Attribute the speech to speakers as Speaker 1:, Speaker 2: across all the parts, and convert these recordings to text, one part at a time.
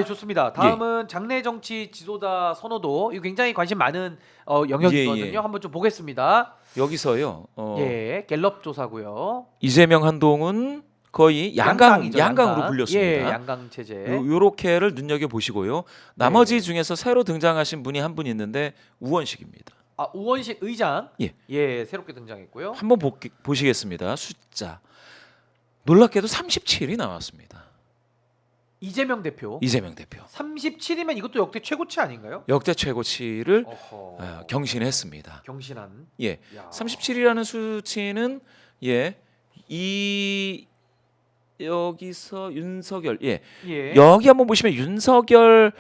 Speaker 1: 좋습니다. 다음은 장내 정치 지도자 선호도. 이거 굉장히 관심 많은 영역이거든요.
Speaker 2: 예.
Speaker 1: 한번 좀 보겠습니다.
Speaker 2: 여기서요.
Speaker 1: 예, 갤럽 조사고요.
Speaker 2: 이재명 한동훈 거의
Speaker 1: 양강이죠,
Speaker 2: 양강으로
Speaker 1: 양강.
Speaker 2: 불렸습니다.
Speaker 1: 예, 양강 체제.
Speaker 2: 요렇게를 눈여겨 보시고요. 나머지 중에서 새로 등장하신 분이 한 분 있는데 우원식입니다.
Speaker 1: 우원식 의장.
Speaker 2: 예.
Speaker 1: 새롭게 등장했고요.
Speaker 2: 한번 보시겠습니다. 숫자 놀랍게도 37이 나왔습니다.
Speaker 1: 이재명 대표.
Speaker 2: 이재명 대표
Speaker 1: 37이면 이것도 역대 최고치 아닌가요?
Speaker 2: 역대 최고치를
Speaker 1: 어허.
Speaker 2: 경신했습니다.
Speaker 1: 경신한.
Speaker 2: 예,
Speaker 1: 야.
Speaker 2: 37이라는 수치는 이 여기서 윤석열
Speaker 1: 예.
Speaker 2: 여기 한번 보시면 윤석열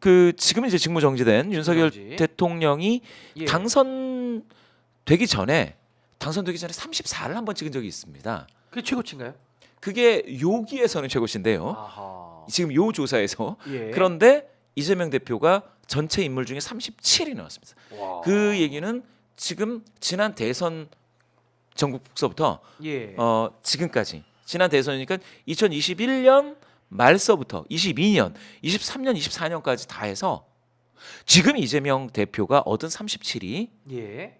Speaker 2: 그 지금 이제 직무 정지된 윤석열
Speaker 1: 정지.
Speaker 2: 대통령이
Speaker 1: 예.
Speaker 2: 당선되기 전에 34를 한번 찍은 적이 있습니다.
Speaker 1: 그게 최고치인가요?
Speaker 2: 그게 여기에서는 최고치인데요.
Speaker 1: 아하.
Speaker 2: 지금 요 조사에서
Speaker 1: 예.
Speaker 2: 그런데 이재명 대표가 전체 인물 중에 37이 나왔습니다.
Speaker 1: 와.
Speaker 2: 그 얘기는 지금 지난 대선 전국서부터
Speaker 1: 예.
Speaker 2: 지금까지 지난 대선이니까 2021년 말서부터 22년, 23년, 24년까지 다 해서 지금 이재명 대표가 얻은 37이
Speaker 1: 예.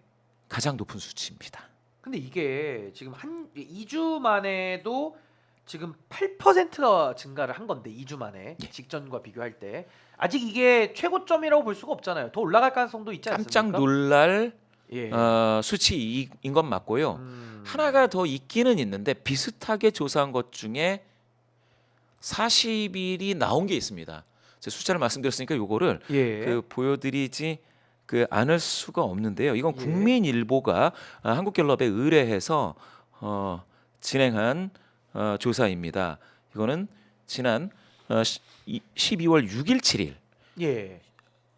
Speaker 2: 가장 높은 수치입니다.
Speaker 1: 근데 이게 지금 한 2주 만에도 지금 8%가 증가를 한 건데 2주 만에
Speaker 2: 예.
Speaker 1: 직전과 비교할 때 아직 이게 최고점이라고 볼 수가 없잖아요. 더 올라갈 가능성도 있지 않습니까?
Speaker 2: 깜짝 놀랄
Speaker 1: 예.
Speaker 2: 수치인 건 맞고요.
Speaker 1: 음.
Speaker 2: 하나가 더 있기는 있는데 비슷하게 조사한 것 중에 40일이 나온 게 있습니다. 제가 숫자를 말씀드렸으니까 요거를
Speaker 1: 예.
Speaker 2: 보여드리지 않을 수가 없는데요. 이건
Speaker 1: 예. 국민일보가
Speaker 2: 한국갤럽에 의뢰해서 진행한 조사입니다. 이거는 지난 12월 6일, 7일,
Speaker 1: 예.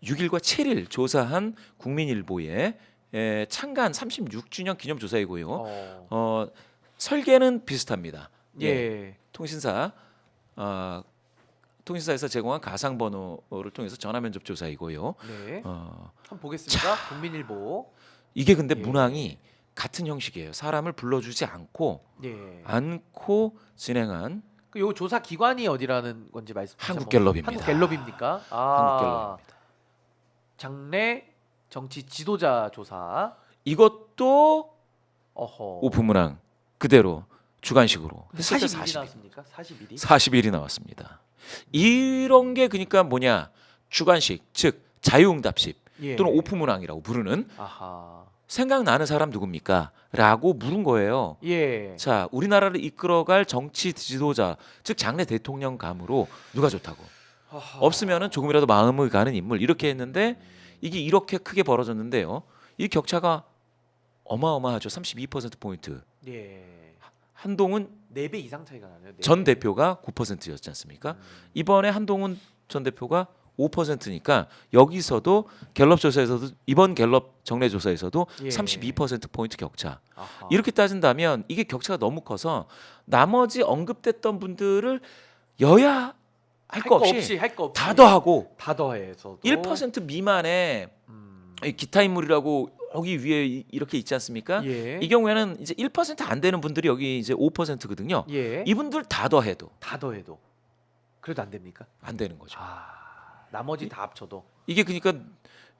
Speaker 2: 6일과 7일 조사한 국민일보의 창간 36주년 기념 조사이고요. 설계는 비슷합니다.
Speaker 1: 예.
Speaker 2: 통신사에서 제공한 가상 번호를 통해서 전화 면접 조사이고요.
Speaker 1: 네. 한번 보겠습니다. 국민일보.
Speaker 2: 이게 근데
Speaker 1: 예.
Speaker 2: 문항이 같은 형식이에요. 사람을 불러주지 않고
Speaker 1: 예.
Speaker 2: 진행한
Speaker 1: 요 조사 기관이 어디라는 건지 말씀.
Speaker 2: 한국갤럽입니다.
Speaker 1: 한국갤럽입니까?
Speaker 2: 한국갤럽입니다.
Speaker 1: 장내 정치 지도자 조사.
Speaker 2: 이것도
Speaker 1: 어허.
Speaker 2: 오픈 문항 그대로 주관식으로
Speaker 1: 근데
Speaker 2: 했을 때
Speaker 1: 41이 나왔습니까? 41이?
Speaker 2: 40일이 나왔습니다. 이런 게 그러니까 뭐냐 주관식 즉 자유응답식
Speaker 1: 예.
Speaker 2: 또는 오픈 문항이라고 부르는
Speaker 1: 아하.
Speaker 2: 생각나는 사람 누굽니까? 라고 물은 거예요.
Speaker 1: 예.
Speaker 2: 자, 우리나라를 이끌어갈 정치 지도자 즉 장래 대통령 감으로 누가 좋다고
Speaker 1: 아하.
Speaker 2: 없으면은 조금이라도 마음을 가는 인물 이렇게 했는데 이게 이렇게 크게 벌어졌는데요. 이 격차가 어마어마하죠. 32%포인트.
Speaker 1: 예.
Speaker 2: 한동훈
Speaker 1: 4배 이상 차이가 나네요.
Speaker 2: 전 대표가 9%였지 않습니까? 이번에 한동훈 전 대표가 5%니까 여기서도 갤럽 조사에서도 이번 갤럽 정례 조사에서도
Speaker 1: 예.
Speaker 2: 32%포인트 격차.
Speaker 1: 아하.
Speaker 2: 이렇게 따진다면 이게 격차가 너무 커서 나머지 언급됐던 분들을 여야 할 거 없이
Speaker 1: 할 거 없이
Speaker 2: 다 더하고
Speaker 1: 다 더해서
Speaker 2: 1% 미만의 이 기타 인물이라고 여기 위에 이렇게 있지 않습니까?
Speaker 1: 예.
Speaker 2: 이 경우에는 이제 1%안 되는 분들이 여기 이제 5%거든요.
Speaker 1: 예.
Speaker 2: 이분들 다 더해도
Speaker 1: 다 더해도 그래도 안 됩니까?
Speaker 2: 안 되는 거죠.
Speaker 1: 나머지 다 합쳐도
Speaker 2: 이게 그러니까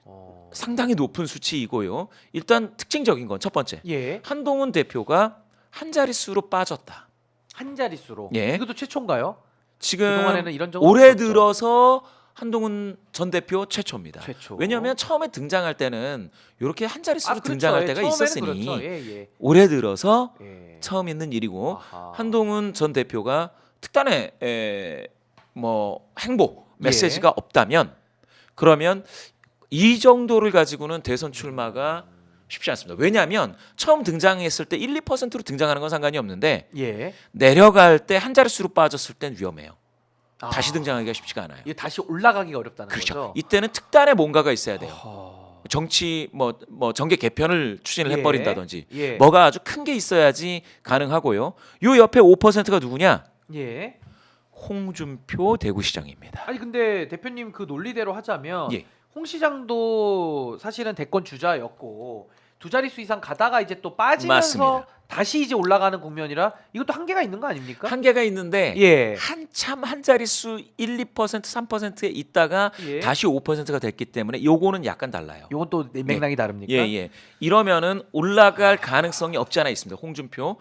Speaker 1: 어.
Speaker 2: 상당히 높은 수치이고요. 일단 특징적인 건 첫 번째.
Speaker 1: 예.
Speaker 2: 한동훈 대표가 한 자릿수로 빠졌다.
Speaker 1: 한 자릿수로.
Speaker 2: 예.
Speaker 1: 이것도 최초인가요?
Speaker 2: 지금
Speaker 1: 그동안에는 이런 적은
Speaker 2: 올해
Speaker 1: 없었죠.
Speaker 2: 들어서 한동훈 전 대표 최초입니다.
Speaker 1: 최초.
Speaker 2: 왜냐하면 처음에 등장할 때는 이렇게 한 자릿수로
Speaker 1: 그렇죠.
Speaker 2: 등장할 때가
Speaker 1: 처음에는
Speaker 2: 있었으니
Speaker 1: 그렇죠. 예.
Speaker 2: 올해 들어서
Speaker 1: 예.
Speaker 2: 처음 있는 일이고
Speaker 1: 아하.
Speaker 2: 한동훈 전 대표가 특단의 행보 메시지가 없다면 그러면 이 정도를 가지고는 대선 출마가 쉽지 않습니다. 왜냐하면 처음 등장했을 때 1, 2%로 등장하는 건 상관이 없는데
Speaker 1: 예.
Speaker 2: 내려갈 때 한 자릿수로 빠졌을 땐 위험해요.
Speaker 1: 아.
Speaker 2: 다시 등장하기가 쉽지가 않아요.
Speaker 1: 이게 다시 올라가기가 어렵다는
Speaker 2: 그렇죠.
Speaker 1: 거죠.
Speaker 2: 이때는 특단의 뭔가가 있어야 돼요.
Speaker 1: 어허.
Speaker 2: 정치 정계 개편을 추진을
Speaker 1: 예.
Speaker 2: 해버린다든지
Speaker 1: 예.
Speaker 2: 뭐가 아주 큰 게 있어야지 가능하고요. 요 옆에 5%가 누구냐?
Speaker 1: 예.
Speaker 2: 홍준표 대구시장입니다.
Speaker 1: 아니 근데 대표님 그 논리대로 하자면
Speaker 2: 예.
Speaker 1: 홍 시장도 사실은 대권 주자였고 두 자릿수 이상 가다가 이제 또 빠지면서
Speaker 2: 맞습니다.
Speaker 1: 다시 이제 올라가는 국면이라 이것도 한계가 있는 거 아닙니까?
Speaker 2: 한계가 있는데
Speaker 1: 예.
Speaker 2: 한참 한 자릿수 1, 2%, 3%에 있다가
Speaker 1: 예.
Speaker 2: 다시 5%가 됐기 때문에 요거는 약간 달라요.
Speaker 1: 요건 또 맥락이 다릅니까?
Speaker 2: 예, 예. 이러면은 올라갈 가능성이 없지 않아 있습니다. 홍준표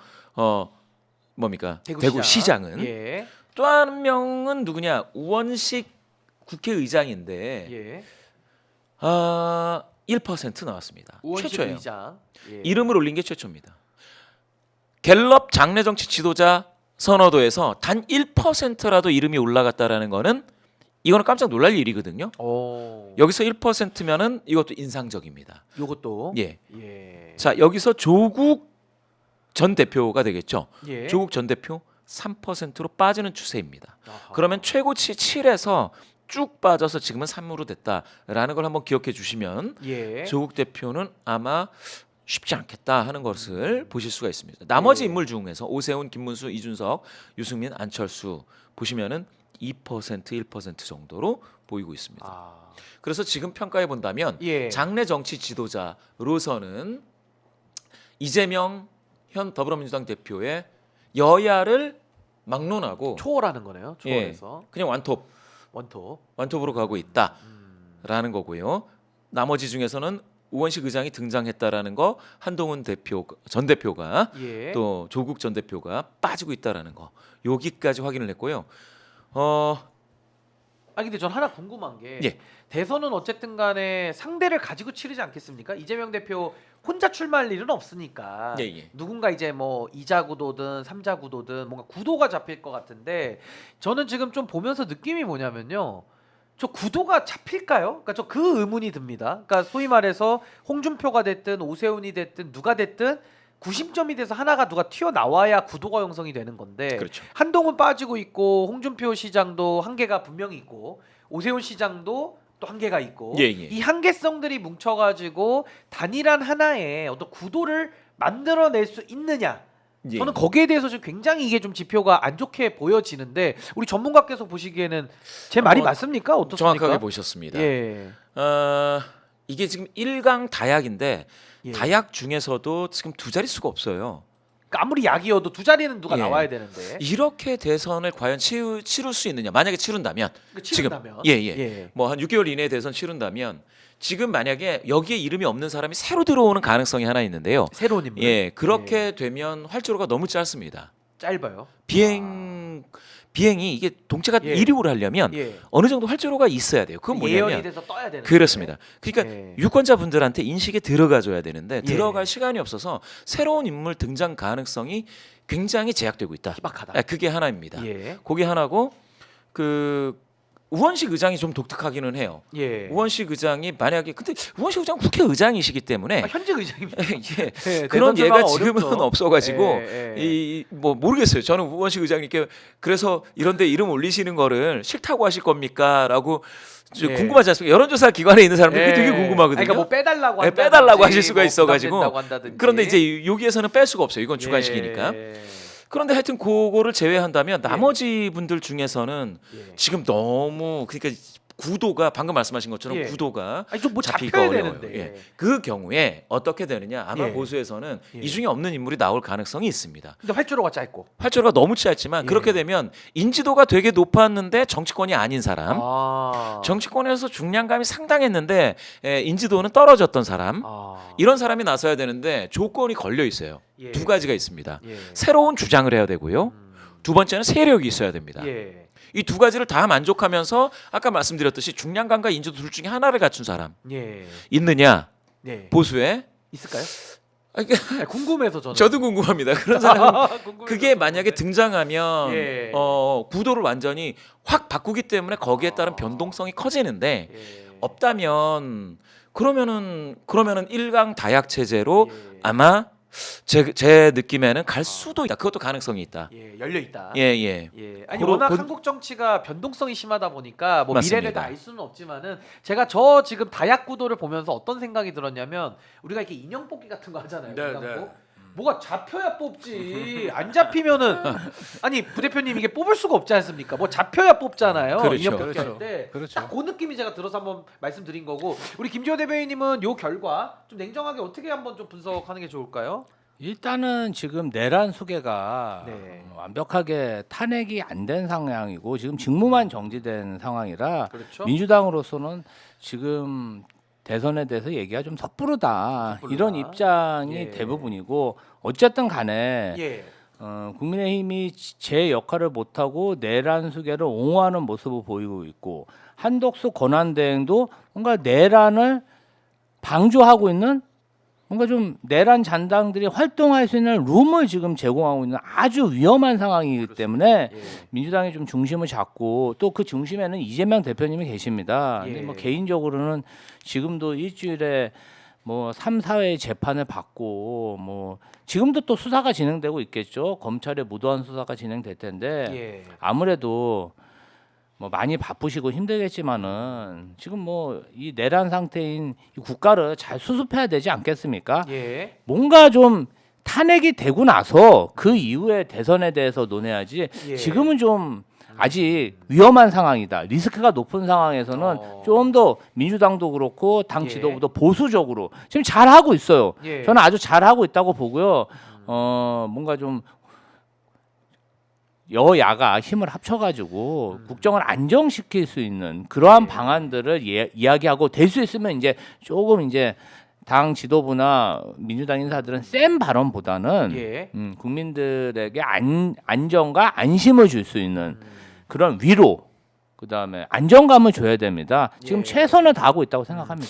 Speaker 2: 뭡니까? 대구시장은
Speaker 1: 예.
Speaker 2: 또 한 명은 누구냐? 우원식 국회의장인데
Speaker 1: 예.
Speaker 2: 1% 나왔습니다.
Speaker 1: 우원식
Speaker 2: 최초예요.
Speaker 1: 의장. 예.
Speaker 2: 이름을 올린 게 최초입니다. 갤럽 장래 정치 지도자 선호도에서 단 1%라도 이름이 올라갔다라는 거는 이거는 깜짝 놀랄 일이거든요.
Speaker 1: 오.
Speaker 2: 여기서 1%면은 이것도 인상적입니다.
Speaker 1: 요것도.
Speaker 2: 예.
Speaker 1: 예.
Speaker 2: 자, 여기서 조국 전 대표가 되겠죠.
Speaker 1: 예.
Speaker 2: 조국 전 대표 3%로 빠지는 추세입니다.
Speaker 1: 아하.
Speaker 2: 그러면 최고치 7에서 쭉 빠져서 지금은 3으로 됐다라는 걸 한번 기억해 주시면
Speaker 1: 예.
Speaker 2: 조국 대표는 아마 쉽지 않겠다 하는 것을 보실 수가 있습니다. 나머지
Speaker 1: 예.
Speaker 2: 인물 중에서 오세훈, 김문수, 이준석, 유승민, 안철수 보시면은 2%, 1% 정도로 보이고 있습니다.
Speaker 1: 아.
Speaker 2: 그래서 지금 평가해 본다면
Speaker 1: 예.
Speaker 2: 장래 정치 지도자로서는 이재명 현 더불어민주당 대표의 여야를 막론하고
Speaker 1: 초월하는 거네요. 초월해서
Speaker 2: 그냥 완톱으로 가고 있다라는 거고요. 나머지 중에서는 우원식 의장이 등장했다라는 거, 한동훈 전 대표가
Speaker 1: 예.
Speaker 2: 또 조국 전 대표가 빠지고 있다라는 거, 여기까지 확인을 했고요.
Speaker 1: 아니 근데 전 하나 궁금한 게
Speaker 2: 예.
Speaker 1: 대선은 어쨌든 간에 상대를 가지고 치르지 않겠습니까? 이재명 대표 혼자 출마할 일은 없으니까
Speaker 2: 예, 예.
Speaker 1: 누군가 이제 뭐 2자 구도든 3자 구도든 뭔가 구도가 잡힐 것 같은데 저는 지금 좀 보면서 느낌이 뭐냐면요. 저 구도가 잡힐까요? 그러니까 저 그 의문이 듭니다. 그러니까 소위 말해서 홍준표가 됐든 오세훈이 됐든 누가 됐든 구심점이 돼서 하나가 누가 튀어나와야 구도가 형성이 되는 건데
Speaker 2: 그렇죠.
Speaker 1: 한동훈 빠지고 있고 홍준표 시장도 한계가 분명히 있고 오세훈 시장도 또 한계가 있고
Speaker 2: 예, 예.
Speaker 1: 이 한계성들이 뭉쳐가지고 단일한 하나의 어떤 구도를 만들어낼 수 있느냐
Speaker 2: 예.
Speaker 1: 저는 거기에 대해서 지금 굉장히 이게 좀 지표가 안 좋게 보여지는데 우리 전문가께서 보시기에는 제 말이 맞습니까? 어떻습니까?
Speaker 2: 정확하게 보셨습니다.
Speaker 1: 예.
Speaker 2: 이게 지금 1강 다약인데
Speaker 1: 예.
Speaker 2: 다약 중에서도 지금 두 자릿수가 없어요.
Speaker 1: 그러니까 아무리 약이어도 두 자리는 누가
Speaker 2: 예.
Speaker 1: 나와야 되는데
Speaker 2: 이렇게 대선을 과연 치룰 수 있느냐? 만약에 치룬다면
Speaker 1: 그 치른다면
Speaker 2: 지금 뭐 한 6개월 이내에 대선 치룬다면 지금 만약에 여기에 이름이 없는 사람이 새로 들어오는 가능성이 하나 있는데요.
Speaker 1: 새로운 인물
Speaker 2: 예, 그렇게 되면 활주로가 너무 짧습니다.
Speaker 1: 짧아요.
Speaker 2: 비행이 이게 동체가
Speaker 1: 예.
Speaker 2: 이륙을 하려면
Speaker 1: 예.
Speaker 2: 어느 정도 활주로가 있어야 돼요. 그건
Speaker 1: 예언이
Speaker 2: 뭐냐면
Speaker 1: 돼서 떠야 되는
Speaker 2: 그렇습니다. 그러니까
Speaker 1: 예.
Speaker 2: 유권자분들한테 인식에 들어가줘야 되는데
Speaker 1: 예.
Speaker 2: 들어갈 시간이 없어서 새로운 인물 등장 가능성이 굉장히 제약되고 있다.
Speaker 1: 희박하다.
Speaker 2: 아, 그게 하나입니다.
Speaker 1: 예.
Speaker 2: 그게 하나고 그 우원식 의장이 좀 독특하기는 해요.
Speaker 1: 예.
Speaker 2: 우원식 의장이 만약에 근데 우원식 의장 국회의장이시기 때문에
Speaker 1: 현직 의장입니다.
Speaker 2: 예,
Speaker 1: 예,
Speaker 2: 그런
Speaker 1: 대선
Speaker 2: 예가
Speaker 1: 출마가
Speaker 2: 지금은
Speaker 1: 어렵죠.
Speaker 2: 없어가지고
Speaker 1: 예, 예.
Speaker 2: 이 뭐 모르겠어요. 저는 우원식 의장님께 그래서 이런데 이름 올리시는 거를 싫다고 하실 겁니까?라고
Speaker 1: 예.
Speaker 2: 궁금하지 않습니까? 여론조사 기관에 있는 사람들이
Speaker 1: 예.
Speaker 2: 되게 궁금하거든요.
Speaker 1: 그러니까 뭐 빼달라고
Speaker 2: 예,
Speaker 1: 한다든지,
Speaker 2: 빼달라고 하실 수가
Speaker 1: 뭐
Speaker 2: 있어가지고.
Speaker 1: 부담된다고 한다든지.
Speaker 2: 그런데 이제 여기에서는 뺄 수가 없어요. 이건 주관식이니까.
Speaker 1: 예.
Speaker 2: 그런데 하여튼 그거를 제외한다면 나머지 분들 중에서는
Speaker 1: 예.
Speaker 2: 지금 너무 그러니까 구도가 방금 말씀하신 것처럼
Speaker 1: 예.
Speaker 2: 구도가
Speaker 1: 아니 좀뭐
Speaker 2: 잡히기가
Speaker 1: 잡혀야
Speaker 2: 어려워요.
Speaker 1: 되는데.
Speaker 2: 예. 그 경우에 어떻게 되느냐 아마
Speaker 1: 예.
Speaker 2: 보수에서는
Speaker 1: 예.
Speaker 2: 이 중에 없는 인물이 나올 가능성이 있습니다.
Speaker 1: 근데 활주로가 짧고.
Speaker 2: 활주로가 너무 짧지만
Speaker 1: 예.
Speaker 2: 그렇게 되면 인지도가 되게 높았는데 정치권이 아닌 사람,
Speaker 1: 아.
Speaker 2: 정치권에서 중량감이 상당했는데 인지도는 떨어졌던 사람,
Speaker 1: 아.
Speaker 2: 이런 사람이 나서야 되는데 조건이 걸려 있어요.
Speaker 1: 예.
Speaker 2: 두 가지가 있습니다.
Speaker 1: 예.
Speaker 2: 새로운 주장을 해야 되고요. 두 번째는 세력이 있어야 됩니다.
Speaker 1: 예.
Speaker 2: 이 두 가지를 다 만족하면서 아까 말씀드렸듯이 중량감과 인지도 둘 중에 하나를 갖춘 사람
Speaker 1: 예.
Speaker 2: 있느냐
Speaker 1: 네.
Speaker 2: 보수에
Speaker 1: 있을까요?
Speaker 2: 아니, 그
Speaker 1: 아니, 궁금해서 저는.
Speaker 2: 저도 궁금합니다. 그런 사람
Speaker 1: 궁금해서
Speaker 2: 그게 만약에
Speaker 1: 궁금한데.
Speaker 2: 등장하면
Speaker 1: 예.
Speaker 2: 구도를 완전히 확 바꾸기 때문에 거기에 따른 변동성이 커지는데
Speaker 1: 예.
Speaker 2: 없다면 그러면은 1강 다약 체제로
Speaker 1: 예.
Speaker 2: 아마 제 느낌에는 갈 수도 있다. 그것도 가능성이 있다.
Speaker 1: 예, 열려 있다.
Speaker 2: 예, 예.
Speaker 1: 예. 아니
Speaker 2: 고로-
Speaker 1: 워낙
Speaker 2: 본-
Speaker 1: 한국 정치가 변동성이 심하다 보니까 뭐
Speaker 2: 맞습니다.
Speaker 1: 미래를 다 알 수는 없지만은 제가 저 지금 다약 구도를 보면서 어떤 생각이 들었냐면 우리가 이렇게 인형 뽑기 같은 거 하잖아요.
Speaker 3: 네,
Speaker 1: 인형
Speaker 3: 네.
Speaker 1: 뽑. 뭐가 잡혀야 뽑지. 안 잡히면은 아니 부대표님 이게 뽑을 수가 없지 않습니까? 뭐 잡혀야 뽑잖아요.
Speaker 2: 그렇죠.
Speaker 1: 인형 뽑기
Speaker 3: 그렇죠.
Speaker 1: 할 때.
Speaker 3: 그렇죠.
Speaker 1: 딱 그 느낌이 제가 들어서 한번 말씀드린 거고 우리 김지호 대변인님은 요 결과 좀 냉정하게 어떻게 한번 좀 분석하는 게 좋을까요?
Speaker 3: 일단은 지금 내란 수계가
Speaker 1: 네.
Speaker 3: 완벽하게 탄핵이 안 된 상황이고 지금 직무만 정지된 상황이라
Speaker 1: 그렇죠.
Speaker 3: 민주당으로서는 지금 대선에 대해서 얘기가 좀 섣부르다,
Speaker 1: 섣부르다.
Speaker 3: 이런 입장이
Speaker 1: 예.
Speaker 3: 대부분이고 어쨌든 간에
Speaker 1: 예.
Speaker 3: 국민의힘이 제 역할을 못하고 내란 수계를 옹호하는 모습을 보이고 있고 한덕수 권한대행도 뭔가 내란을 방조하고 있는 뭔가 좀 내란 잔당들이 활동할 수 있는 룸을 지금 제공하고 있는 아주 위험한 상황이기 때문에
Speaker 1: 예.
Speaker 3: 민주당이 좀 중심을 잡고 또 그 중심에는 이재명 대표님이 계십니다.
Speaker 1: 예.
Speaker 3: 근데 뭐 개인적으로는 지금도 일주일에 뭐 3, 4회 재판을 받고 뭐 지금도 또 수사가 진행되고 있겠죠. 검찰의 무도한 수사가 진행될 텐데
Speaker 1: 예.
Speaker 3: 아무래도 뭐 많이 바쁘시고 힘들겠지만은 지금 뭐 이 내란 상태인 이 국가를 잘 수습해야 되지 않겠습니까?
Speaker 1: 예.
Speaker 3: 뭔가 좀 탄핵이 되고 나서 그 이후에 대선에 대해서 논해야지
Speaker 1: 예.
Speaker 3: 지금은 좀 아직 위험한 상황이다. 리스크가 높은 상황에서는 좀 더 민주당도 그렇고 당
Speaker 1: 예.
Speaker 3: 지도부도 보수적으로 지금 잘하고 있어요.
Speaker 1: 예.
Speaker 3: 저는 아주 잘하고 있다고 보고요. 뭔가 좀 여야가 힘을 합쳐가지고 국정을 안정시킬 수 있는 그러한
Speaker 1: 예.
Speaker 3: 방안들을 이야기하고 될 수 있으면 이제 조금 이제 당 지도부나 민주당 인사들은 센 발언보다는
Speaker 1: 예.
Speaker 3: 국민들에게 안정과 안심을 줄 수 있는 그런 위로, 그다음에 안정감을 줘야 됩니다. 지금
Speaker 1: 예.
Speaker 3: 최선을 다하고 있다고 생각합니다.